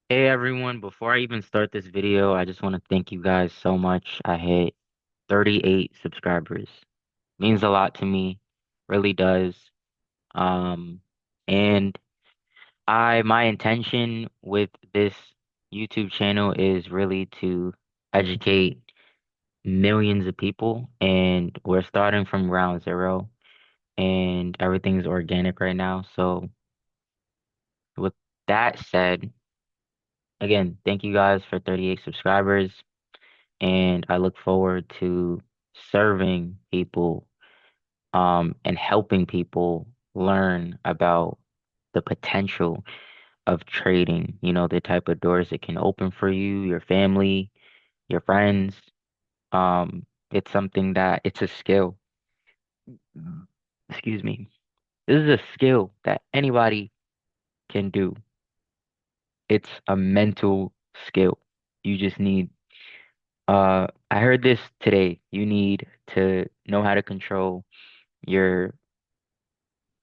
Hey everyone, before I even start this video, I just want to thank you guys so much. I hit 38 subscribers. Means a lot to me, really does. Um, and my intention with this YouTube channel is really to educate millions of people, and we're starting from ground zero, and everything's organic right now. So with that said, again, thank you guys for 38 subscribers. And I look forward to serving people and helping people learn about the potential of trading, the type of doors it can open for you, your family, your friends. It's something that it's a skill. Excuse me. This is a skill that anybody can do. It's a mental skill. You just need I heard this today. You need to know how to control your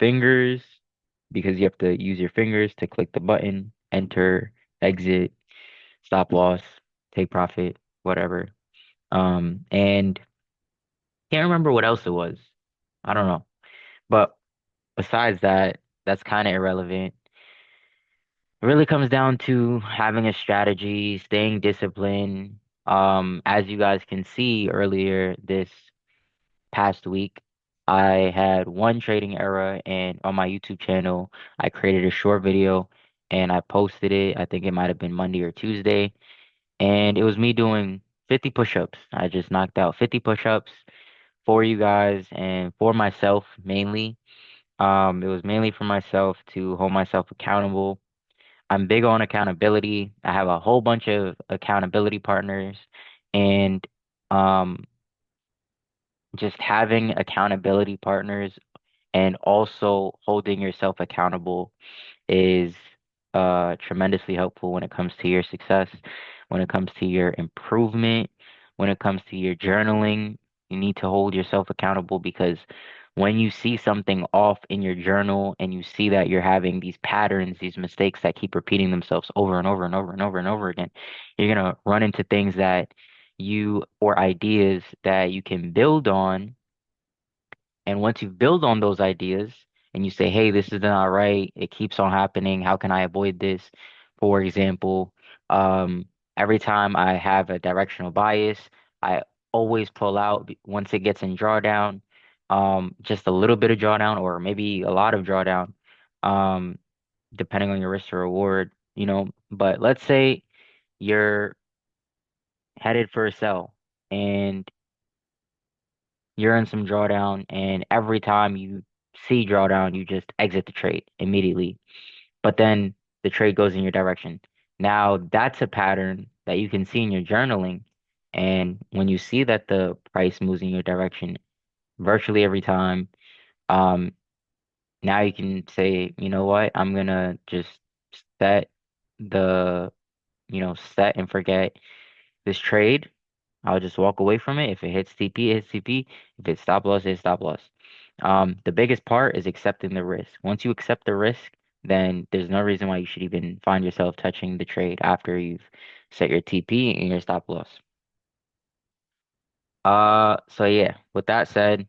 fingers because you have to use your fingers to click the button, enter, exit, stop loss, take profit, whatever. And can't remember what else it was. I don't know. But besides that, that's kind of irrelevant. It really comes down to having a strategy, staying disciplined. As you guys can see earlier this past week, I had one trading error, and on my YouTube channel, I created a short video and I posted it. I think it might have been Monday or Tuesday, and it was me doing 50 push-ups. I just knocked out 50 push-ups for you guys and for myself mainly. It was mainly for myself to hold myself accountable. I'm big on accountability. I have a whole bunch of accountability partners, and um, just having accountability partners and also holding yourself accountable is tremendously helpful when it comes to your success, when it comes to your improvement, when it comes to your journaling. You need to hold yourself accountable because when you see something off in your journal and you see that you're having these patterns, these mistakes that keep repeating themselves over and over and over and over and over again, you're gonna run into things that you or ideas that you can build on, and once you build on those ideas and you say, hey, this is not right, it keeps on happening, how can I avoid this? For example, um, every time I have a directional bias, I always pull out once it gets in drawdown, just a little bit of drawdown or maybe a lot of drawdown, um, depending on your risk to reward. But let's say you're headed for a sell and you're in some drawdown, and every time you see drawdown, you just exit the trade immediately. But then the trade goes in your direction. Now, that's a pattern that you can see in your journaling. And when you see that the price moves in your direction virtually every time, um, now you can say, you know what, I'm gonna just set the, set and forget this trade. I'll just walk away from it. If it hits TP, it hits TP. If it's stop loss, it's stop loss. The biggest part is accepting the risk. Once you accept the risk, then there's no reason why you should even find yourself touching the trade after you've set your TP and your stop loss. So yeah, with that said,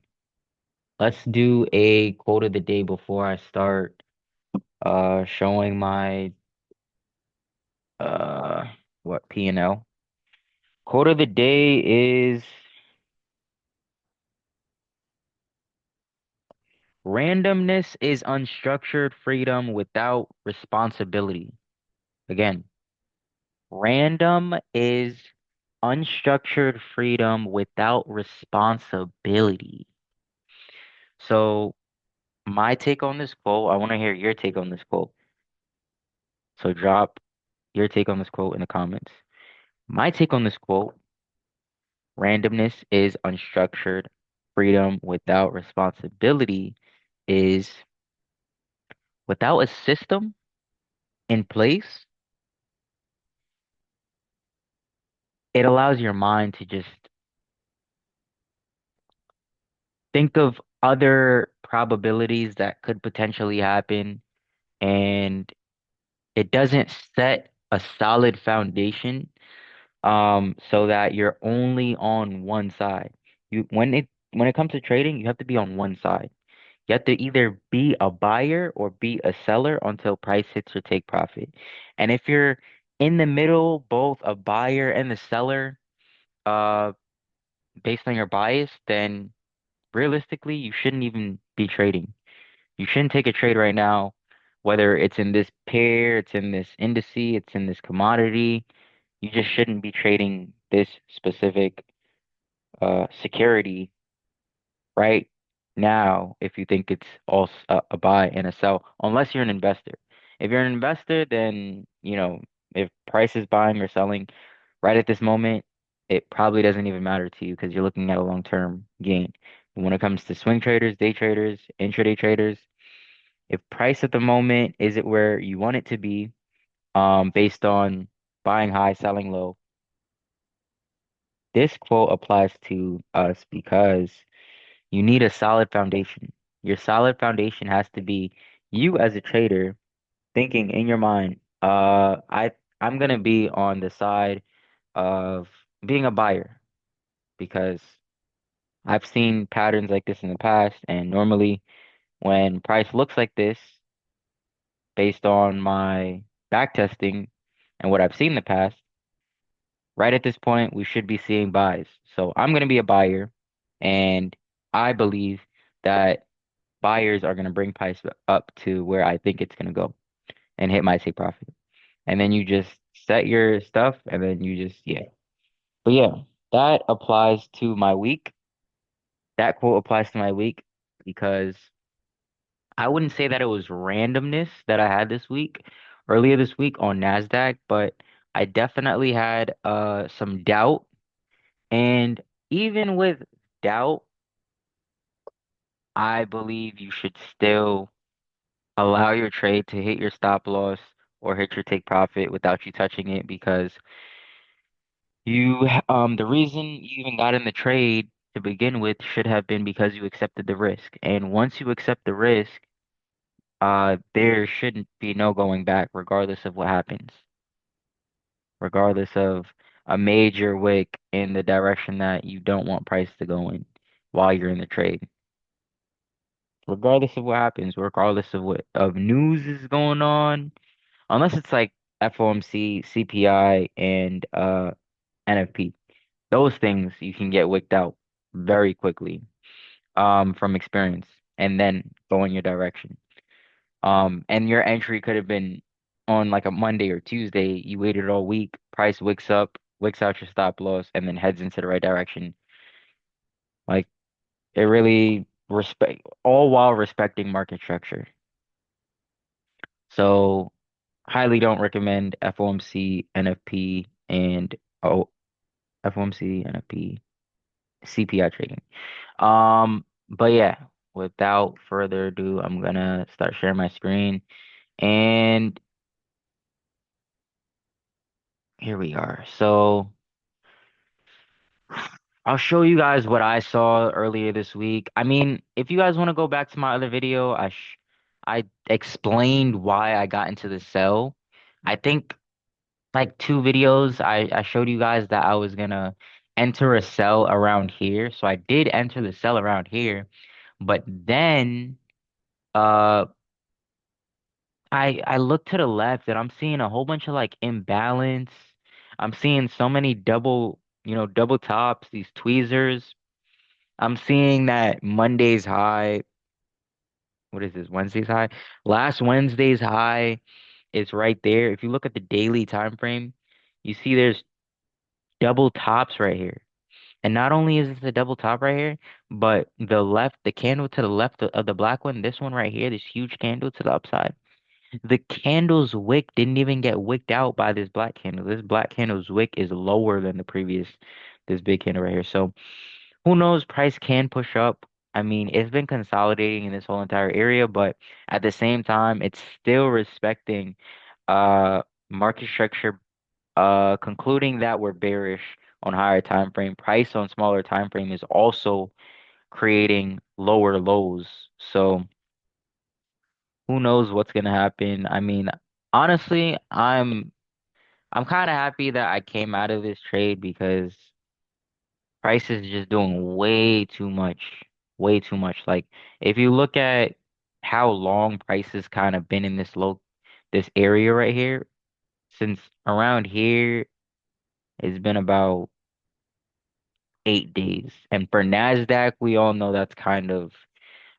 let's do a quote of the day before I start showing my uh what P&L. Quote of the day is randomness is unstructured freedom without responsibility. Again, random is unstructured freedom without responsibility. So, my take on this quote, I want to hear your take on this quote. So, drop your take on this quote in the comments. My take on this quote, randomness is unstructured freedom without responsibility, is without a system in place, it allows your mind to just think of other probabilities that could potentially happen, and it doesn't set a solid foundation, so that you're only on one side. When it comes to trading, you have to be on one side. You have to either be a buyer or be a seller until price hits your take profit. And if you're in the middle, both a buyer and the seller, uh, based on your bias, then realistically, you shouldn't even be trading. You shouldn't take a trade right now, whether it's in this pair, it's in this indice, it's in this commodity. You just shouldn't be trading this specific security right now if you think it's all a buy and a sell, unless you're an investor. If you're an investor, then, if price is buying or selling right at this moment, it probably doesn't even matter to you because you're looking at a long-term gain. When it comes to swing traders, day traders, intraday traders, if price at the moment isn't where you want it to be, based on buying high, selling low, this quote applies to us because you need a solid foundation. Your solid foundation has to be you as a trader thinking in your mind, I'm gonna be on the side of being a buyer because I've seen patterns like this in the past, and normally when price looks like this, based on my back testing and what I've seen in the past, right at this point we should be seeing buys. So I'm gonna be a buyer, and I believe that buyers are going to bring price up to where I think it's going to go and hit my take profit. And then you just set your stuff and then you just, yeah. But yeah, that applies to my week. That quote applies to my week because I wouldn't say that it was randomness that I had this week, earlier this week on NASDAQ, but I definitely had some doubt. And even with doubt, I believe you should still allow your trade to hit your stop loss or hit your take profit without you touching it because the reason you even got in the trade to begin with should have been because you accepted the risk. And once you accept the risk, there shouldn't be no going back regardless of what happens, regardless of a major wick in the direction that you don't want price to go in while you're in the trade. Regardless of what happens, regardless of what of news is going on, unless it's like FOMC, CPI, and NFP. Those things you can get wicked out very quickly, from experience, and then go in your direction. And your entry could have been on like a Monday or Tuesday. You waited all week, price wicks up, wicks out your stop loss, and then heads into the right direction. Like, it really respect all while respecting market structure. So highly don't recommend FOMC, NFP, and oh, FOMC, NFP, CPI trading. But yeah, without further ado, I'm gonna start sharing my screen, and here we are. So I'll show you guys what I saw earlier this week. I mean, if you guys want to go back to my other video, I explained why I got into the sell. I think like two videos, I showed you guys that I was gonna enter a sell around here. So I did enter the sell around here, but then uh I look to the left and I'm seeing a whole bunch of like imbalance. I'm seeing so many double tops, these tweezers. I'm seeing that Monday's high, what is this, Wednesday's high? Last Wednesday's high is right there. If you look at the daily time frame, you see there's double tops right here. And not only is this a double top right here, but the candle to the left of the black one, this one right here, this huge candle to the upside. The candle's wick didn't even get wicked out by this black candle. This black candle's wick is lower than the previous, this big candle right here. So who knows? Price can push up. I mean, it's been consolidating in this whole entire area, but at the same time, it's still respecting uh market structure, concluding that we're bearish on higher time frame. Price on smaller time frame is also creating lower lows. So who knows what's gonna happen? I mean, honestly, I'm I'm kind of happy that I came out of this trade because price is just doing way too much, way too much. Like if you look at how long price has kind of been in this area right here, since around here, it's been about 8 days. And for Nasdaq, we all know that's kind of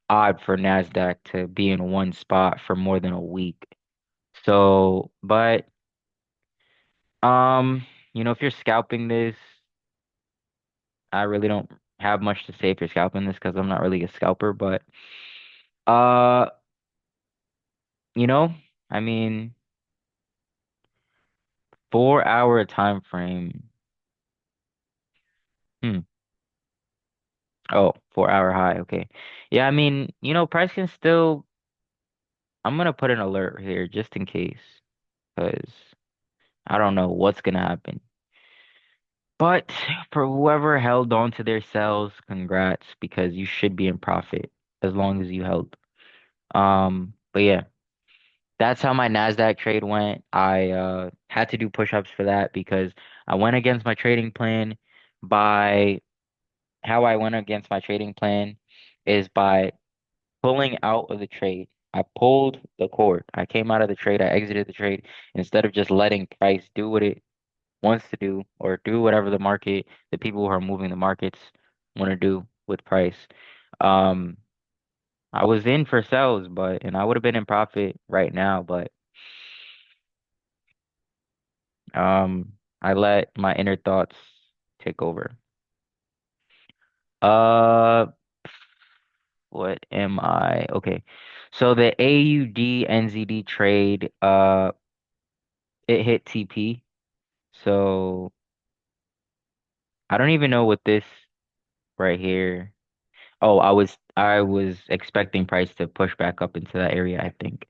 odd for Nasdaq to be in one spot for more than a week. So, but um, if you're scalping this, I really don't have much to say if you're scalping this because I'm not really a scalper, but uh, you know, I mean, 4 hour time frame. Hmm. Oh, 4 hour high. Okay. Yeah, I mean, price can still. I'm gonna put an alert here just in case, because I don't know what's gonna happen. But for whoever held on to their sales, congrats, because you should be in profit as long as you held. But yeah, that's how my Nasdaq trade went. I had to do push-ups for that because I went against my trading plan by how I went against my trading plan is by pulling out of the trade. I pulled the cord. I came out of the trade. I exited the trade instead of just letting price do what it wants to do or do whatever the people who are moving the markets want to do with price. Um, I was in for sales, and I would have been in profit right now, but I let my inner thoughts take over. Uh, what am I? Okay. So the AUD NZD trade, it hit TP. So I don't even know what this right here. Oh, I was expecting price to push back up into that area, I think.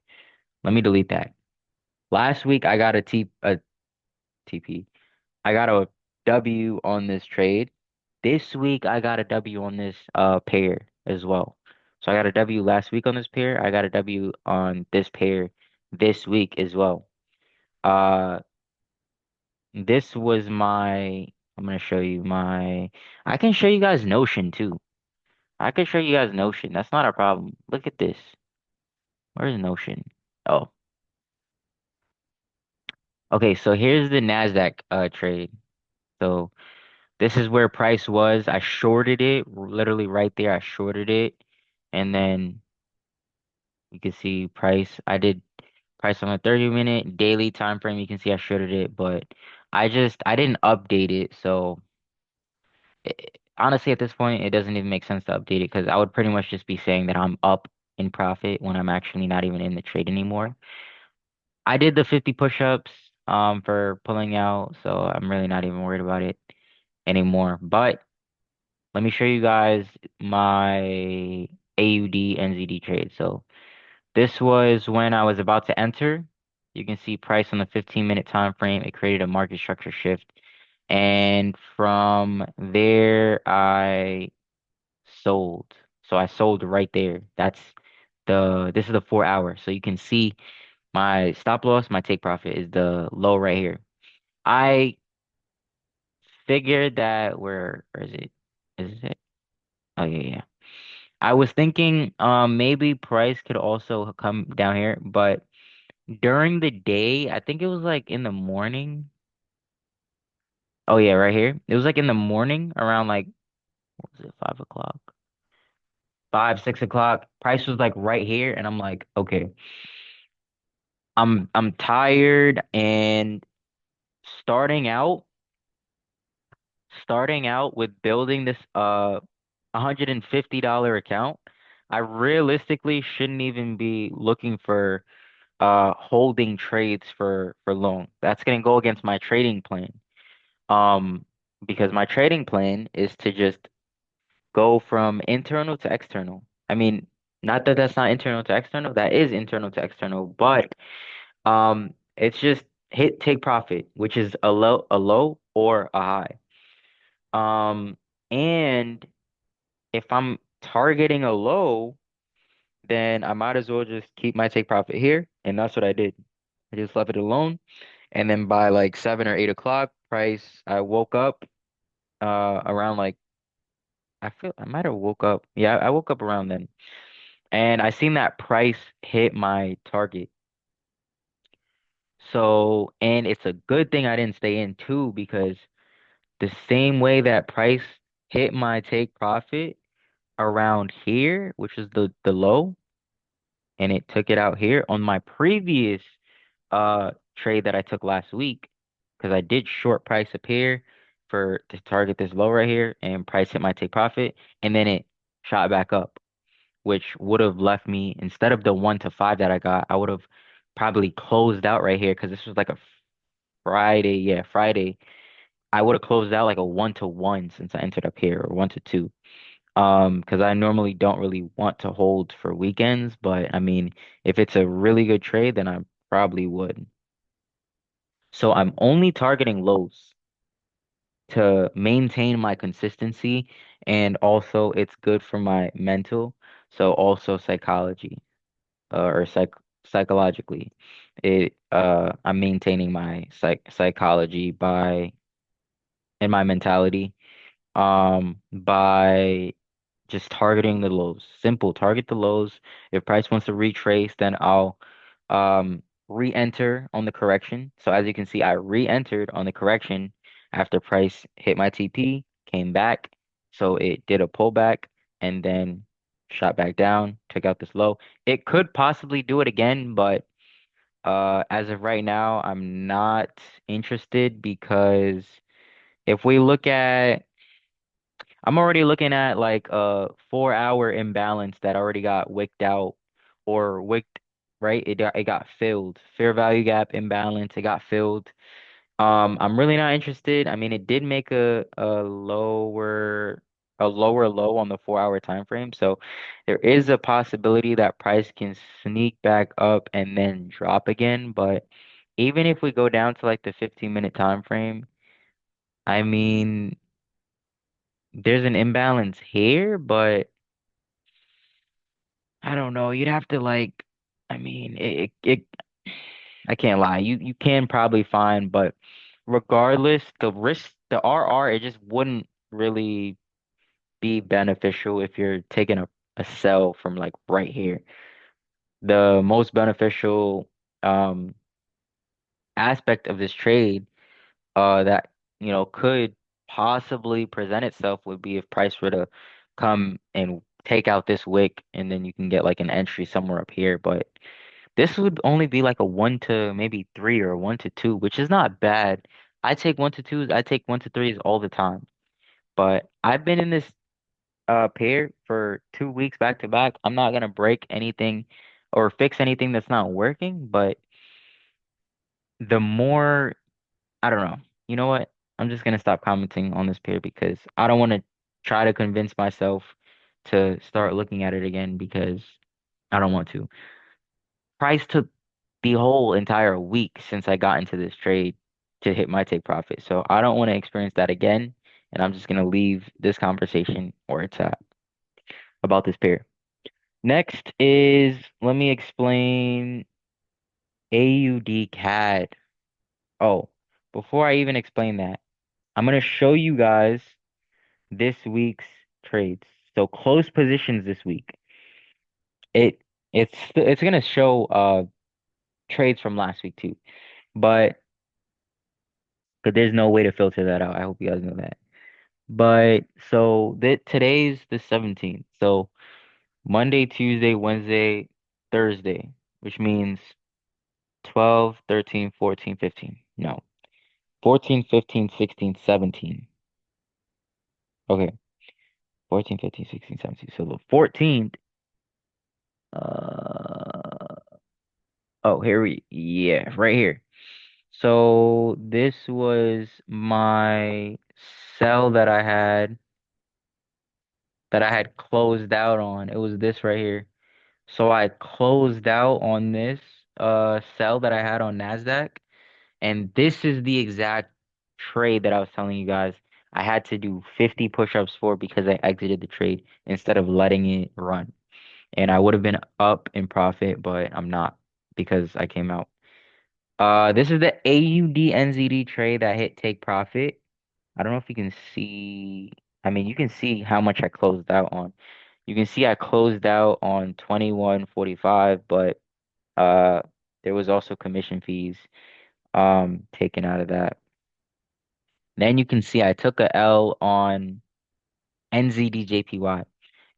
Let me delete that. Last week I got a TP. I got a W on this trade. This week I got a W on this pair as well. So I got a W last week on this pair. I got a W on this pair this week as well. Uh this was my I'm gonna show you my I can show you guys Notion too. I can show you guys Notion. That's not a problem. Look at this. Where's Notion? Oh, okay. So here's the Nasdaq trade. So this is where price was. I shorted it, literally right there. I shorted it, and then you can see price. I did price on a 30-minute daily time frame. You can see I shorted it, but I didn't update it. So honestly, at this point, it doesn't even make sense to update it because I would pretty much just be saying that I'm up in profit when I'm actually not even in the trade anymore. I did the 50 push-ups for pulling out, so I'm really not even worried about it anymore. But let me show you guys my AUD NZD trade. So this was when I was about to enter. You can see price on the 15-minute time frame. It created a market structure shift. And from there, I sold. So I sold right there. This is the 4 hour. So you can see my stop loss, my take profit is the low right here. I figured that where is it? Is it? Oh yeah, yeah. I was thinking maybe price could also come down here, but during the day, I think it was like in the morning. Oh yeah, right here. It was like in the morning around like what was it, 5 o'clock? 5, 6 o'clock. Price was like right here, and I'm like, okay, I'm tired and starting out starting out with building this $150 account, I realistically shouldn't even be looking for holding trades for long. That's gonna go against my trading plan. Um because my trading plan is to just go from internal to external. I mean, not that that's not internal to external, that is internal to external, but it's just hit take profit, which is a low or a high. Um and if I'm targeting a low, then I might as well just keep my take profit here. And that's what I did. I just left it alone. And then by like 7 or 8 o'clock, price I woke up around like I feel I might have woke up. Yeah, I woke up around then. And I seen that price hit my target. So, and it's a good thing I didn't stay in too, because the same way that price hit my take profit around here, which is the low, and it took it out here on my previous trade that I took last week, because I did short price up here for to target this low right here, and price hit my take profit, and then it shot back up, which would have left me, instead of the 1 to 5 that I got, I would have probably closed out right here, because this was like a Friday. Yeah, Friday. I would have closed out like a 1 to 1 since I entered up here, or 1 to 2. Because I normally don't really want to hold for weekends, but I mean, if it's a really good trade, then I probably would. So I'm only targeting lows to maintain my consistency, and also it's good for my mental. So also psychology, or psychologically, I'm maintaining my psychology by and my mentality by just targeting the lows. Simple, target the lows. If price wants to retrace, then I'll re-enter on the correction. So as you can see, I re-entered on the correction after price hit my TP, came back. So it did a pullback and then shot back down, took out this low. It could possibly do it again, but as of right now, I'm not interested, because if we look at I'm already looking at like a 4 hour imbalance that already got wicked out, or wicked, right? It got filled. Fair value gap imbalance, it got filled. I'm really not interested. I mean, it did make a lower low on the 4 hour time frame. So there is a possibility that price can sneak back up and then drop again. But even if we go down to like the 15-minute time frame, I mean, there's an imbalance here, but I don't know. You'd have to like, I mean, I can't lie. You can probably find, but regardless, the risk, the RR, it just wouldn't really be beneficial if you're taking a sell from like right here. The most beneficial um aspect of this trade that could possibly present itself would be if price were to come and take out this wick, and then you can get like an entry somewhere up here. But this would only be like a 1 to maybe 3, or 1 to 2, which is not bad. I take 1 to 2s, I take 1 to 3s all the time. But I've been in this pair for 2 weeks back to back. I'm not gonna break anything or fix anything that's not working, but the more I don't know. You know what? I'm just gonna stop commenting on this pair, because I don't want to try to convince myself to start looking at it again, because I don't want to. Price took the whole entire week since I got into this trade to hit my take profit. So I don't want to experience that again, and I'm just gonna leave this conversation where it's at about this pair. Next is, let me explain AUD CAD. Oh, before I even explain that, I'm gonna show you guys this week's trades. So close positions this week. It it's gonna show trades from last week too, but there's no way to filter that out. I hope you guys know that. But so today's the 17th. So Monday, Tuesday, Wednesday, Thursday, which means 12, 13, 14, 15. No, 14, 15, 16, 17. Okay, 14, 15, 16, 17. So the 14th, uh, oh, yeah, right here. So this was my sell that I had closed out on. It was this right here. So I closed out on this sell that I had on Nasdaq, and this is the exact trade that I was telling you guys I had to do 50 push-ups for, because I exited the trade instead of letting it run. And I would have been up in profit, but I'm not, because I came out. This is the AUD NZD trade that hit take profit. I don't know if you can see. I mean, you can see how much I closed out on. You can see I closed out on 21.45, but uh, there was also commission fees taken out of that. Then you can see I took a L on NZDJPY.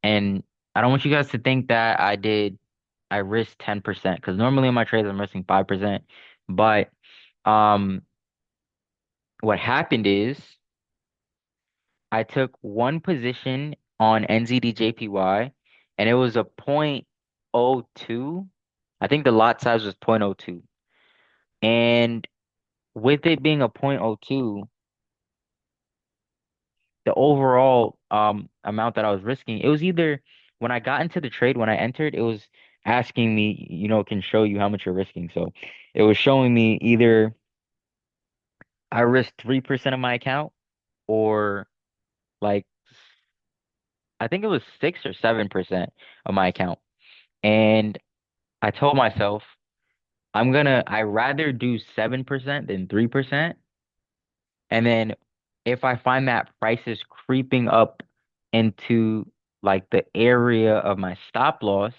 And I don't want you guys to think that I risked 10% because normally in my trades I'm risking 5%. But um, what happened is I took one position on NZDJPY and it was a point oh 0.02. I think the lot size was point oh 0.02. And with it being a point oh 0.02, the overall amount that I was risking, it was either when I got into the trade, when I entered, it was asking me, it can show you how much you're risking. So it was showing me either I risked 3% of my account or like I think it was 6 or 7% of my account. And I told myself, I rather do 7% than 3%. And then if I find that price is creeping up into like the area of my stop loss,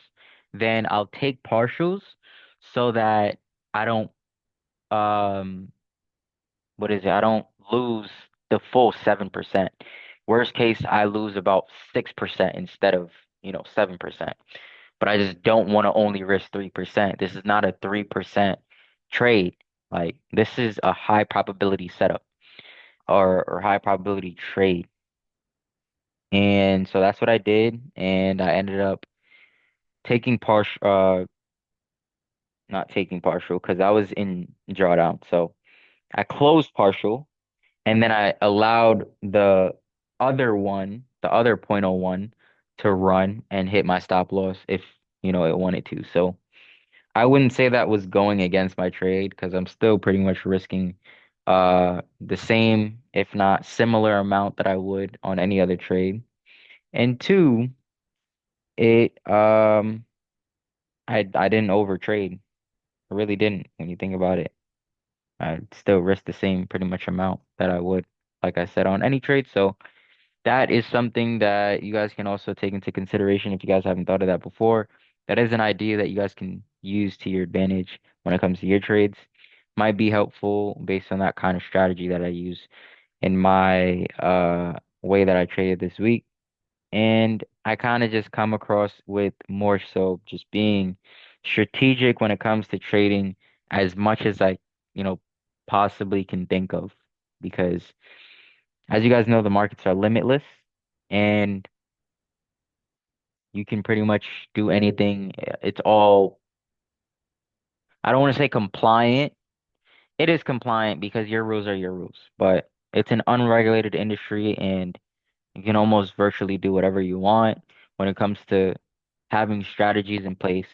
then I'll take partials so that I don't what is it? I don't lose the full 7%. Worst case, I lose about 6% instead of, 7%. But I just don't want to only risk 3%. This is not a 3% trade. Like this is a high probability setup or high probability trade. And so that's what I did. And I ended up taking partial, not taking partial because I was in drawdown. So I closed partial and then I allowed the other point oh 0.01 to run and hit my stop loss if, it wanted to. So I wouldn't say that was going against my trade because I'm still pretty much risking the same, if not similar amount that I would on any other trade. And two, it I didn't overtrade. I really didn't when you think about it. I still risk the same pretty much amount that I would, like I said, on any trade. So that is something that you guys can also take into consideration if you guys haven't thought of that before. That is an idea that you guys can use to your advantage when it comes to your trades. Might be helpful based on that kind of strategy that I use in my way that I traded this week. And I kind of just come across with more so just being strategic when it comes to trading as much as I, you know, possibly can think of. Because as you guys know, the markets are limitless and you can pretty much do anything. It's all, I don't want to say compliant. It is compliant because your rules are your rules, but it's an unregulated industry and you can almost virtually do whatever you want when it comes to having strategies in place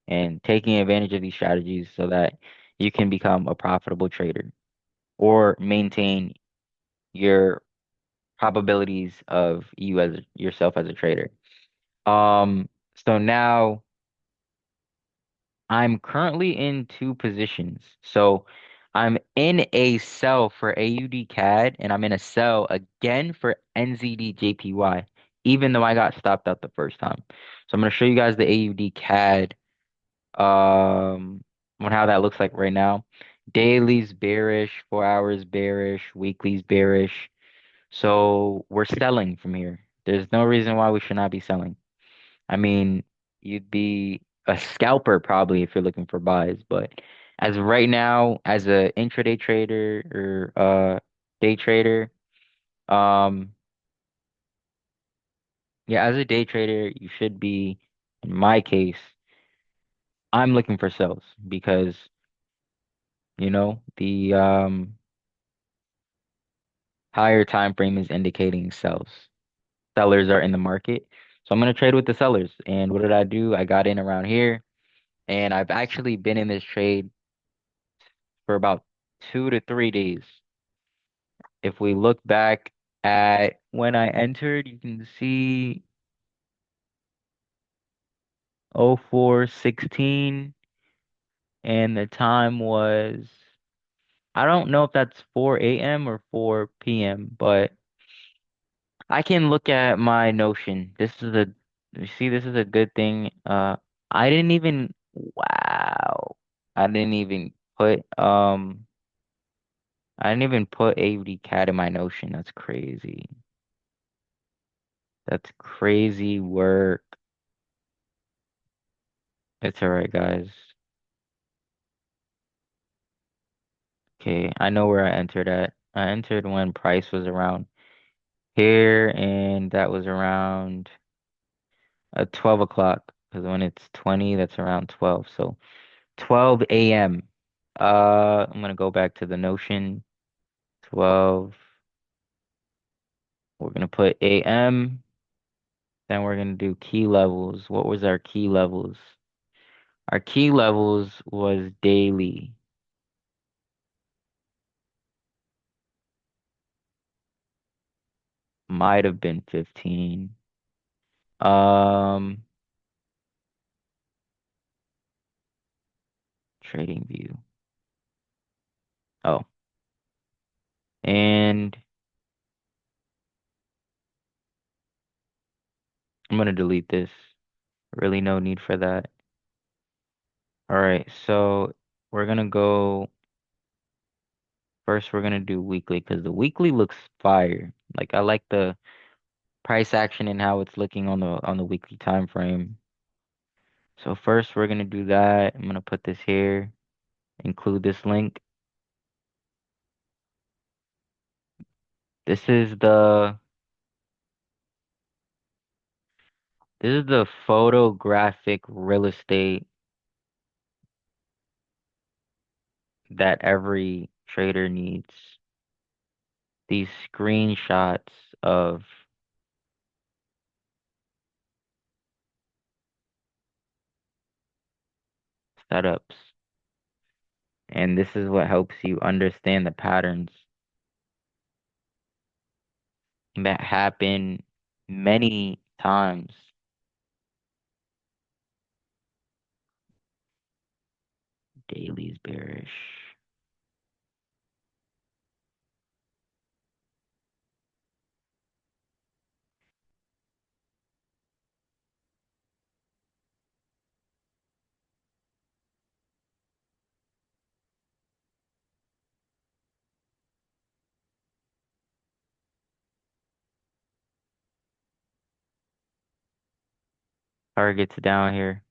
and taking advantage of these strategies so that you can become a profitable trader or maintain your probabilities of you as yourself as a trader. So now I'm currently in two positions. So I'm in a sell for AUD CAD and I'm in a sell again for NZD JPY, even though I got stopped out the first time. So I'm going to show you guys the AUD CAD on how that looks like right now. Daily's bearish, 4 hours bearish, weekly's bearish. So we're selling from here. There's no reason why we should not be selling. I mean, you'd be a scalper probably if you're looking for buys, but as of right now, as a intraday trader or day trader, um, yeah, as a day trader, you should be, in my case, I'm looking for sells because, the higher time frame is indicating sells. Sellers are in the market. So I'm gonna trade with the sellers. And what did I do? I got in around here, and I've actually been in this trade for about 2 to 3 days. If we look back at when I entered, you can see 0416. and the time was, I don't know if that's 4 a.m. or 4 p.m., but I can look at my Notion. You see, this is a good thing. I didn't even, wow, I didn't even put, I didn't even put AVD cat in my Notion. That's crazy. That's crazy work. It's all right, guys. Okay, I know where I entered at. I entered when price was around here, and that was around 12 o'clock. Because when it's 20, that's around 12. So 12 a.m. I'm gonna go back to the Notion. 12. We're gonna put AM. Then we're gonna do key levels. What was our key levels? Our key levels was daily. Might have been 15. Um, Trading view. Oh, and I'm gonna delete this. Really no need for that. All right, so we're gonna go first. We're gonna do weekly because the weekly looks fire. Like I like the price action and how it's looking on the weekly time frame. So first we're gonna do that. I'm gonna put this here, include this link. This is the this is the photographic real estate that every trader needs. These screenshots of setups. And this is what helps you understand the patterns that happen many times. Daily's bearish. Targets down here.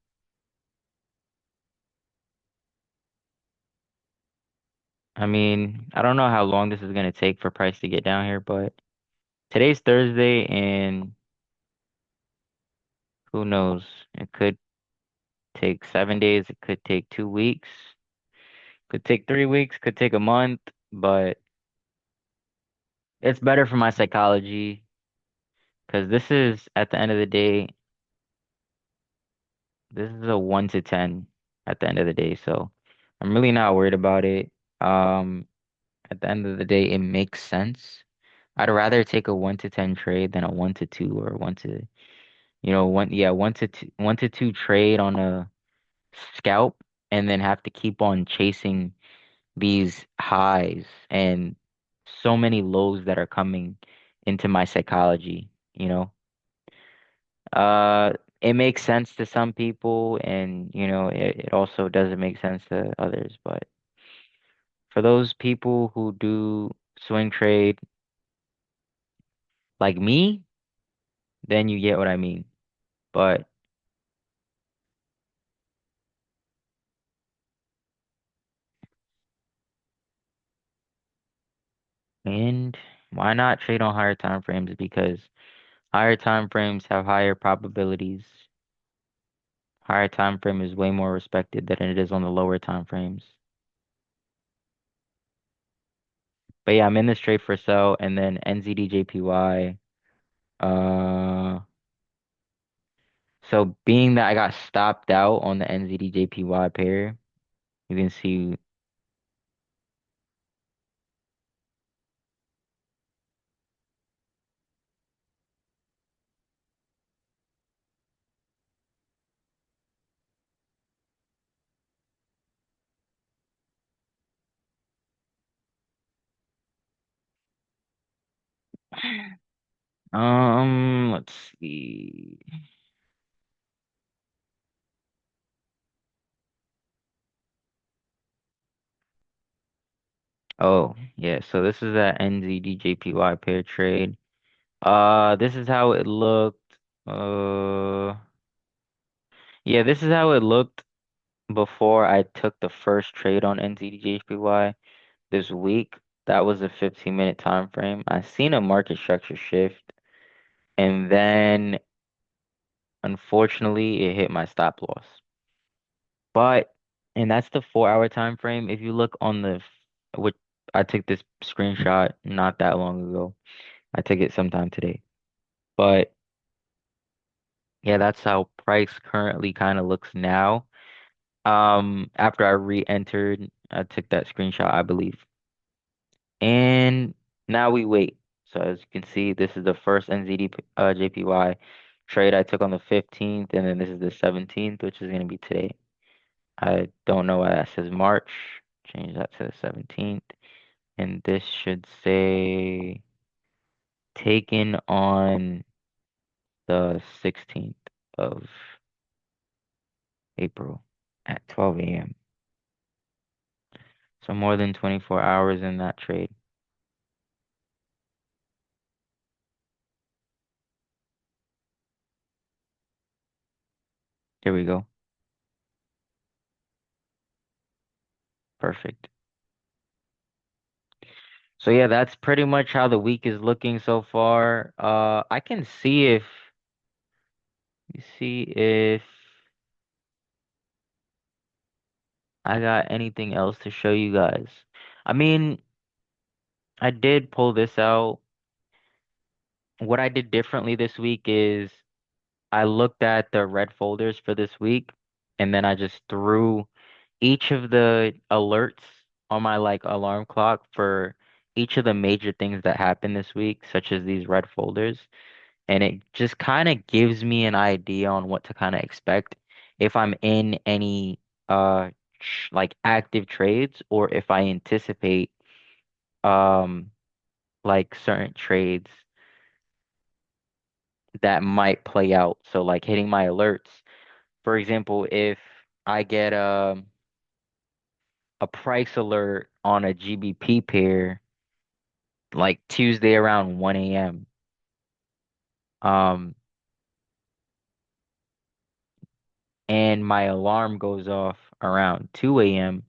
I mean, I don't know how long this is gonna take for price to get down here, but today's Thursday and who knows? It could take 7 days, it could take 2 weeks, could take 3 weeks, could take a month, but it's better for my psychology because this is at the end of the day, this is a 1 to 10 at the end of the day, so I'm really not worried about it. Um, at the end of the day, it makes sense. I'd rather take a 1 to 10 trade than a 1 to 2 or one to, yeah, 1 to 2 trade on a scalp and then have to keep on chasing these highs and so many lows that are coming into my psychology, you know. Uh, it makes sense to some people and it also doesn't make sense to others, but for those people who do swing trade like me, then you get what I mean. But and why not trade on higher time frames? Because higher time frames have higher probabilities. Higher time frame is way more respected than it is on the lower time frames. But yeah, I'm in this trade for sell and then NZDJPY. Uh, so being that I got stopped out on the NZDJPY pair, you can see Let's see. Oh, yeah, so this is that NZDJPY pair trade. This is how it looked. Uh, yeah, this is how it looked before I took the first trade on NZDJPY this week. That was a 15-minute time frame. I seen a market structure shift, and then unfortunately it hit my stop loss. But and that's the 4 hour time frame. If you look on which I took this screenshot not that long ago. I took it sometime today. But yeah, that's how price currently kind of looks now. After I re-entered, I took that screenshot, I believe. And now we wait. So as you can see, this is the first NZD JPY trade I took on the 15th, and then this is the 17th, which is going to be today. I don't know why that says March. Change that to the 17th. And this should say taken on the 16th of April at 12 a.m. So more than 24 hours in that trade. Here we go. Perfect. So yeah, that's pretty much how the week is looking so far. I can see if I got anything else to show you guys. I mean, I did pull this out. What I did differently this week is I looked at the red folders for this week, and then I just threw each of the alerts on my like alarm clock for each of the major things that happened this week, such as these red folders. And it just kind of gives me an idea on what to kind of expect if I'm in any like active trades, or if I anticipate um like certain trades that might play out. So like hitting my alerts. For example, if I get a price alert on a GBP pair like Tuesday around 1 a.m. Um, and my alarm goes off around 2 a.m.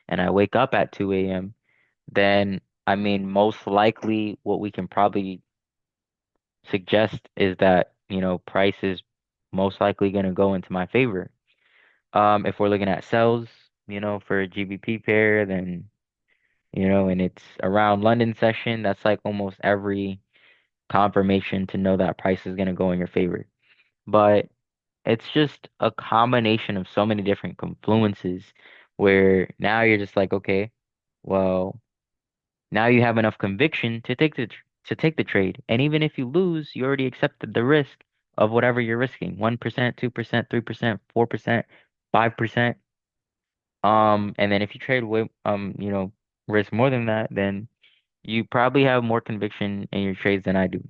and I wake up at 2 a.m., then I mean, most likely what we can probably suggest is that, price is most likely going to go into my favor. If we're looking at sells, for a GBP pair, then, and it's around London session, that's like almost every confirmation to know that price is going to go in your favor. But it's just a combination of so many different confluences where now you're just like, okay, well, now you have enough conviction to take the trade. And even if you lose, you already accepted the risk of whatever you're risking. 1%, 2%, 3%, 4%, 5%. And then if you trade with risk more than that, then you probably have more conviction in your trades than I do.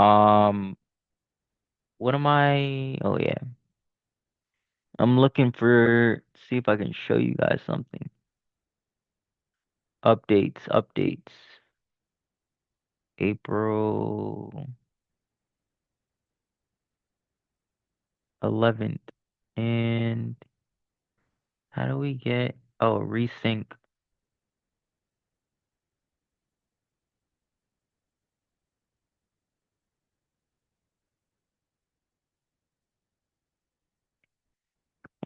Um, what am I? Oh yeah. I'm looking for see if I can show you guys something. Updates. April 11th. And how do we get resync?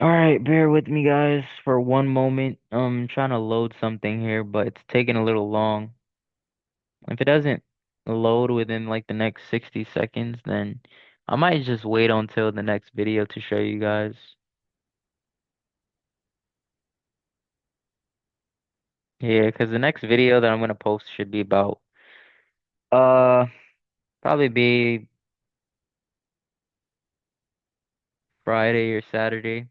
All right, bear with me guys for one moment. I'm trying to load something here, but it's taking a little long. If it doesn't load within like the next 60 seconds, then I might just wait until the next video to show you guys. Yeah, because the next video that I'm gonna post should be about uh probably be Friday or Saturday.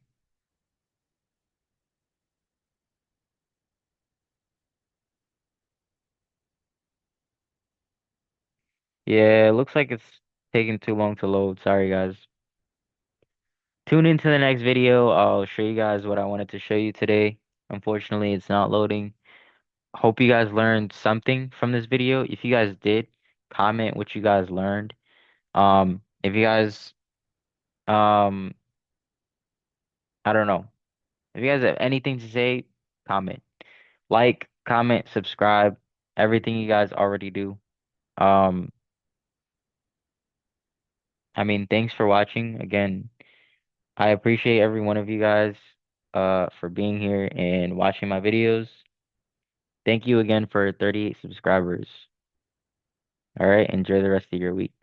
Yeah, it looks like it's taking too long to load. Sorry, guys. Tune into the next video. I'll show you guys what I wanted to show you today. Unfortunately, it's not loading. Hope you guys learned something from this video. If you guys did, comment what you guys learned. If you guys, um, I don't know. If you guys have anything to say, comment. Like, comment, subscribe, everything you guys already do. Um, I mean, thanks for watching. Again, I appreciate every one of you guys for being here and watching my videos. Thank you again for 38 subscribers. All right, enjoy the rest of your week.